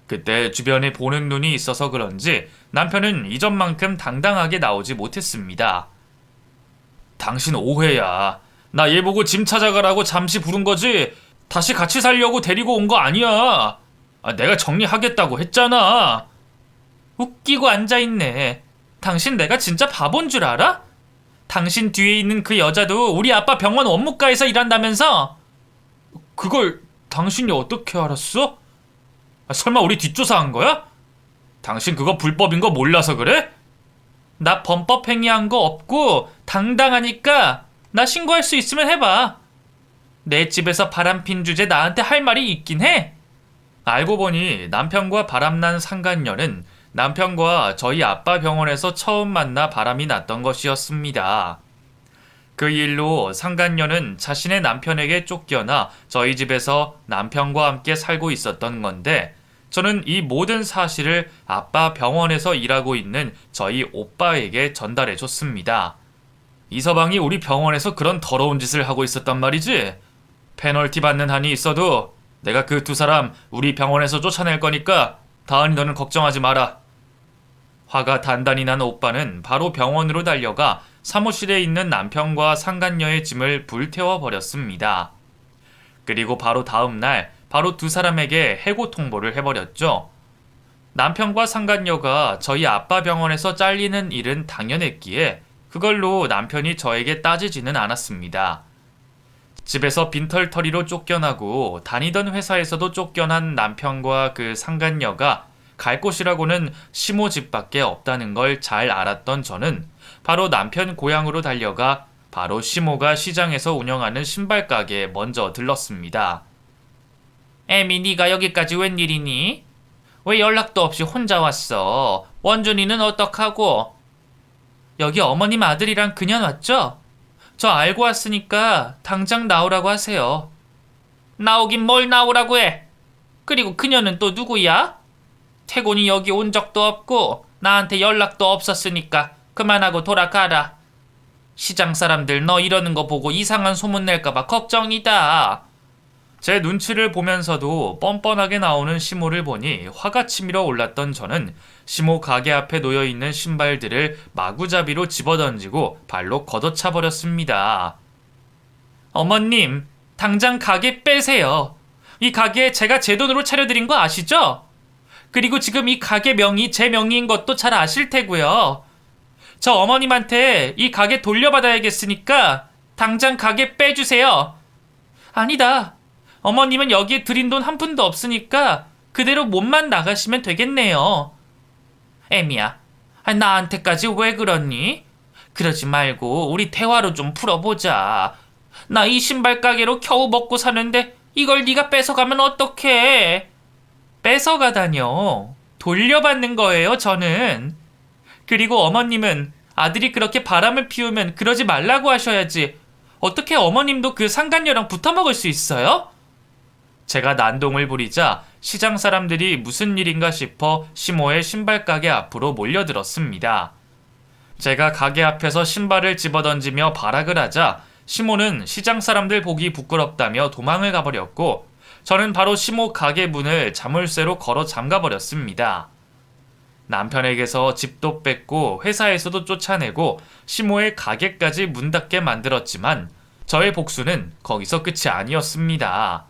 그때 주변에 보는 눈이 있어서 그런지 남편은 이전만큼 당당하게 나오지 못했습니다. 당신 오해야. 나 얘 보고 짐 찾아가라고 잠시 부른 거지 다시 같이 살려고 데리고 온 거 아니야. 내가 정리하겠다고 했잖아. 웃기고 앉아있네. 당신 내가 진짜 바본 줄 알아? 당신 뒤에 있는 그 여자도 우리 아빠 병원 원무과에서 일한다면서? 그걸 당신이 어떻게 알았어? 설마 우리 뒷조사한 거야? 당신 그거 불법인 거 몰라서 그래? 나 범법 행위한 거 없고 당당하니까 나 신고할 수 있으면 해봐. 내 집에서 바람핀 주제 나한테 할 말이 있긴 해. 알고 보니 남편과 바람난 상간녀는 남편과 저희 아빠 병원에서 처음 만나 바람이 났던 것이었습니다. 그 일로 상간녀는 자신의 남편에게 쫓겨나 저희 집에서 남편과 함께 살고 있었던 건데 저는 이 모든 사실을 아빠 병원에서 일하고 있는 저희 오빠에게 전달해 줬습니다. 이서방이 우리 병원에서 그런 더러운 짓을 하고 있었단 말이지. 페널티 받는 한이 있어도 내가 그 2사람 우리 병원에서 쫓아낼 거니까 다은이 너는 걱정하지 마라. 화가 단단히 난 오빠는 바로 병원으로 달려가 사무실에 있는 남편과 상간녀의 짐을 불태워 버렸습니다. 그리고 바로 다음 날 바로 2사람에게 해고 통보를 해버렸죠. 남편과 상간녀가 저희 아빠 병원에서 잘리는 일은 당연했기에 그걸로 남편이 저에게 따지지는 않았습니다. 집에서 빈털터리로 쫓겨나고 다니던 회사에서도 쫓겨난 남편과 그 상간녀가 갈 곳이라고는 시모 집밖에 없다는 걸 잘 알았던 저는 바로 남편 고향으로 달려가 바로 시모가 시장에서 운영하는 신발 가게에 먼저 들렀습니다. 애미 네가 여기까지 웬일이니? 왜 연락도 없이 혼자 왔어? 원준이는 어떡하고? 여기 어머님 아들이랑 그년 왔죠? 저 알고 왔으니까 당장 나오라고 하세요. 나오긴 뭘 나오라고 해? 그리고 그녀는 또 누구야? 태곤이 여기 온 적도 없고 나한테 연락도 없었으니까 그만하고 돌아가라. 시장 사람들 너 이러는 거 보고 이상한 소문 낼까봐 걱정이다. 제 눈치를 보면서도 뻔뻔하게 나오는 시모를 보니 화가 치밀어 올랐던 저는 시모 가게 앞에 놓여있는 신발들을 마구잡이로 집어던지고 발로 걷어차 버렸습니다. 어머님, 당장 가게 빼세요. 이 가게 제가 제 돈으로 차려드린 거 아시죠? 그리고 지금 이 가게 명의 제 명의인 것도 잘 아실 테고요. 저 어머님한테 이 가게 돌려받아야겠으니까 당장 가게 빼주세요. 아니다. 어머님은 여기에 드린 돈 한 푼도 없으니까 그대로 몸만 나가시면 되겠네요. 애미야, 나한테까지 왜 그러니? 그러지 말고 우리 대화로 좀 풀어보자. 나 이 신발 가게로 겨우 먹고 사는데 이걸 네가 뺏어가면 어떡해? 뺏어가다뇨. 돌려받는 거예요, 저는. 그리고 어머님은 아들이 그렇게 바람을 피우면 그러지 말라고 하셔야지. 어떻게 어머님도 그 상간녀랑 붙어먹을 수 있어요? 제가 난동을 부리자 시장 사람들이 무슨 일인가 싶어 시모의 신발 가게 앞으로 몰려들었습니다. 제가 가게 앞에서 신발을 집어던지며 발악을 하자 시모는 시장 사람들 보기 부끄럽다며 도망을 가버렸고 저는 바로 시모 가게 문을 자물쇠로 걸어 잠가버렸습니다. 남편에게서 집도 뺏고 회사에서도 쫓아내고 시모의 가게까지 문 닫게 만들었지만 저의 복수는 거기서 끝이 아니었습니다.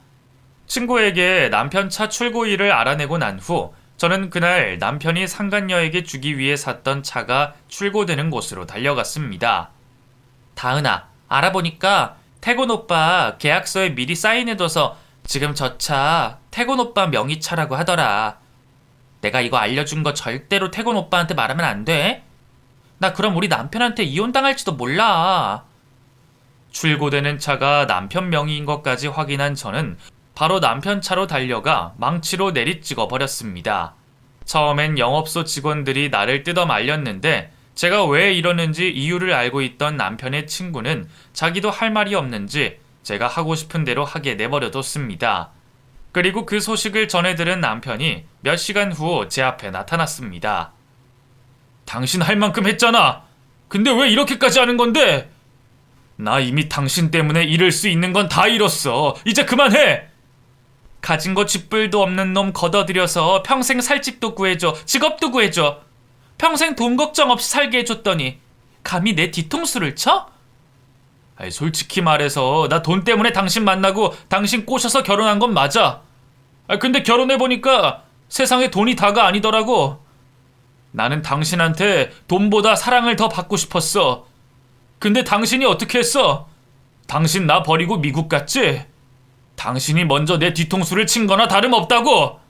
친구에게 남편 차 출고일을 알아내고 난 후 저는 그날 남편이 상간녀에게 주기 위해 샀던 차가 출고되는 곳으로 달려갔습니다. 다은아, 알아보니까 태곤 오빠 계약서에 미리 사인해둬서 지금 저 차 태곤 오빠 명의차라고 하더라. 내가 이거 알려준 거 절대로 태곤 오빠한테 말하면 안 돼. 나 그럼 우리 남편한테 이혼당할지도 몰라. 출고되는 차가 남편 명의인 것까지 확인한 저는 바로 남편 차로 달려가 망치로 내리찍어 버렸습니다. 처음엔 영업소 직원들이 나를 뜯어 말렸는데 제가 왜 이러는지 이유를 알고 있던 남편의 친구는 자기도 할 말이 없는지 제가 하고 싶은 대로 하게 내버려뒀습니다. 그리고 그 소식을 전해 들은 남편이 몇 시간 후 제 앞에 나타났습니다. 당신 할 만큼 했잖아. 근데 왜 이렇게까지 하는 건데? 나 이미 당신 때문에 잃을 수 있는 건 다 잃었어. 이제 그만해. 가진 거 쥐뿔도 없는 놈 걷어들여서 평생 살 집도 구해줘. 직업도 구해줘. 평생 돈 걱정 없이 살게 해줬더니 감히 내 뒤통수를 쳐? 아니, 솔직히 말해서 나 돈 때문에 당신 만나고 당신 꼬셔서 결혼한 건 맞아. 근데 결혼해보니까 세상에 돈이 다가 아니더라고. 나는 당신한테 돈보다 사랑을 더 받고 싶었어. 근데 당신이 어떻게 했어? 당신 나 버리고 미국 갔지? 당신이 먼저 내 뒤통수를 친 거나 다름없다고.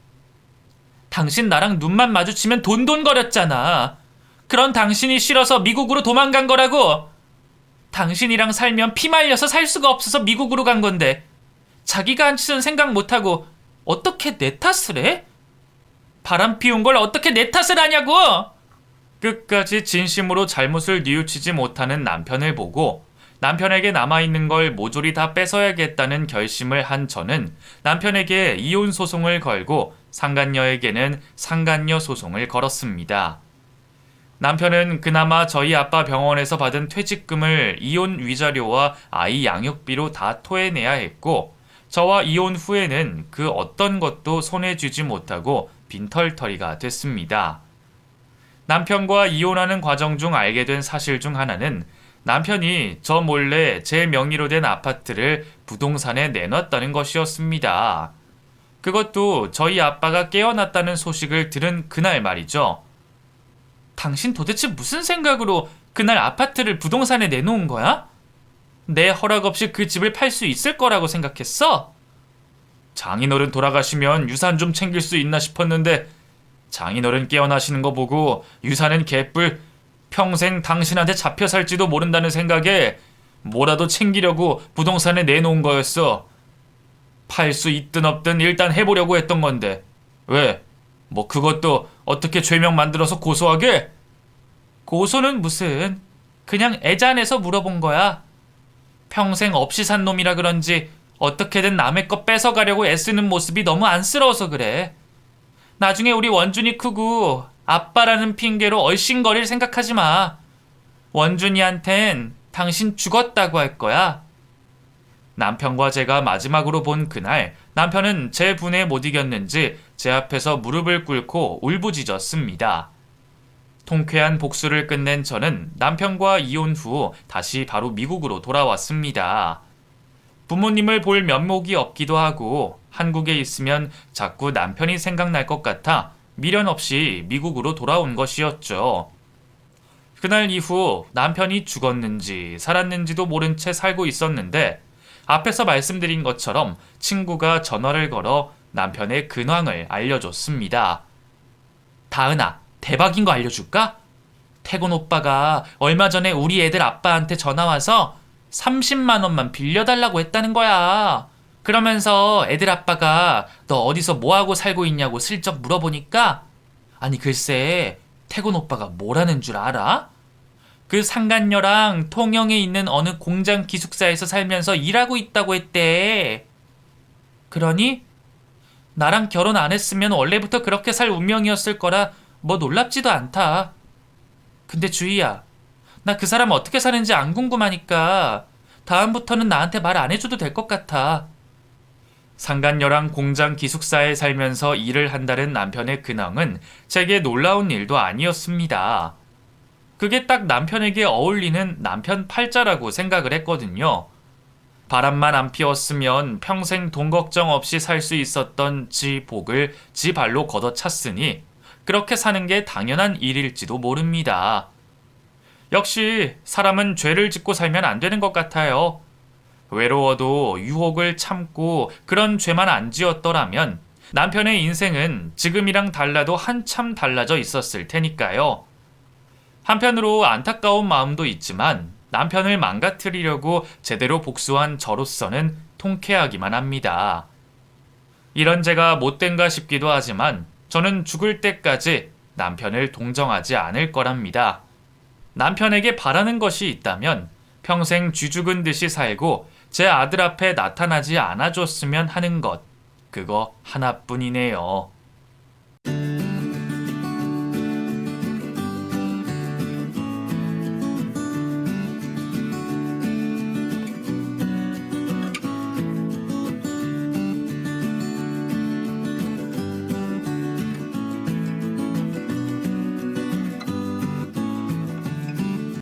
당신 나랑 눈만 마주치면 돈돈거렸잖아. 그런 당신이 싫어서 미국으로 도망간 거라고. 당신이랑 살면 피 말려서 살 수가 없어서 미국으로 간 건데 자기가 한 짓은 생각 못하고 어떻게 내 탓을 해? 바람 피운 걸 어떻게 내 탓을 하냐고! 끝까지 진심으로 잘못을 뉘우치지 못하는 남편을 보고 남편에게 남아있는 걸 모조리 다 뺏어야겠다는 결심을 한 저는 남편에게 이혼 소송을 걸고 상간녀에게는 상간녀 소송을 걸었습니다. 남편은 그나마 저희 아빠 병원에서 받은 퇴직금을 이혼 위자료와 아이 양육비로 다 토해내야 했고 저와 이혼 후에는 그 어떤 것도 손에 쥐지 못하고 빈털터리가 됐습니다. 남편과 이혼하는 과정 중 알게 된 사실 중 하나는 남편이 저 몰래 제 명의로 된 아파트를 부동산에 내놨다는 것이었습니다. 그것도 저희 아빠가 깨어났다는 소식을 들은 그날 말이죠. 당신 도대체 무슨 생각으로 그날 아파트를 부동산에 내놓은 거야? 내 허락 없이 그 집을 팔 수 있을 거라고 생각했어? 장인어른 돌아가시면 유산 좀 챙길 수 있나 싶었는데 장인어른 깨어나시는 거 보고 유산은 개뿔 평생 당신한테 잡혀 살지도 모른다는 생각에 뭐라도 챙기려고 부동산에 내놓은 거였어. 팔 수 있든 없든 일단 해보려고 했던 건데 왜? 뭐 그것도 어떻게 죄명 만들어서 고소하게? 고소는 무슨 그냥 애잔해서 물어본 거야. 평생 없이 산 놈이라 그런지 어떻게든 남의 거 뺏어가려고 애쓰는 모습이 너무 안쓰러워서 그래. 나중에 우리 원준이 크고 아빠라는 핑계로 얼씬거릴 생각하지 마. 원준이한텐 당신 죽었다고 할 거야. 남편과 제가 마지막으로 본 그날 남편은 제 분에 못 이겼는지 제 앞에서 무릎을 꿇고 울부짖었습니다. 통쾌한 복수를 끝낸 저는 남편과 이혼 후 다시 바로 미국으로 돌아왔습니다. 부모님을 볼 면목이 없기도 하고 한국에 있으면 자꾸 남편이 생각날 것 같아 미련 없이 미국으로 돌아온 것이었죠. 그날 이후 남편이 죽었는지 살았는지도 모른 채 살고 있었는데 앞에서 말씀드린 것처럼 친구가 전화를 걸어 남편의 근황을 알려줬습니다. 다은아, 대박인 거 알려줄까? 태곤 오빠가 얼마 전에 우리 애들 아빠한테 전화와서 30만 원만 빌려달라고 했다는 거야. 그러면서 애들 아빠가 너 어디서 뭐하고 살고 있냐고 슬쩍 물어보니까 아니 글쎄 태곤 오빠가 뭐라는 줄 알아? 그 상간녀랑 통영에 있는 어느 공장 기숙사에서 살면서 일하고 있다고 했대. 그러니 나랑 결혼 안 했으면 원래부터 그렇게 살 운명이었을 거라 뭐 놀랍지도 않다. 근데 주희야, 나 그 사람 어떻게 사는지 안 궁금하니까 다음부터는 나한테 말 안 해줘도 될 것 같아. 상간녀랑 공장 기숙사에 살면서 일을 한다는 남편의 근황은 제게 놀라운 일도 아니었습니다. 그게 딱 남편에게 어울리는 남편 팔자라고 생각을 했거든요. 바람만 안 피웠으면 평생 돈 걱정 없이 살 수 있었던 지 복을 지 발로 걷어찼으니 그렇게 사는 게 당연한 일일지도 모릅니다. 역시 사람은 죄를 짓고 살면 안 되는 것 같아요. 외로워도 유혹을 참고 그런 죄만 안 지었더라면 남편의 인생은 지금이랑 달라도 한참 달라져 있었을 테니까요. 한편으로 안타까운 마음도 있지만 남편을 망가뜨리려고 제대로 복수한 저로서는 통쾌하기만 합니다. 이런 제가 못된가 싶기도 하지만 저는 죽을 때까지 남편을 동정하지 않을 거랍니다. 남편에게 바라는 것이 있다면 평생 쥐죽은 듯이 살고 제 아들 앞에 나타나지 않아줬으면 하는 것, 그거 하나뿐이네요.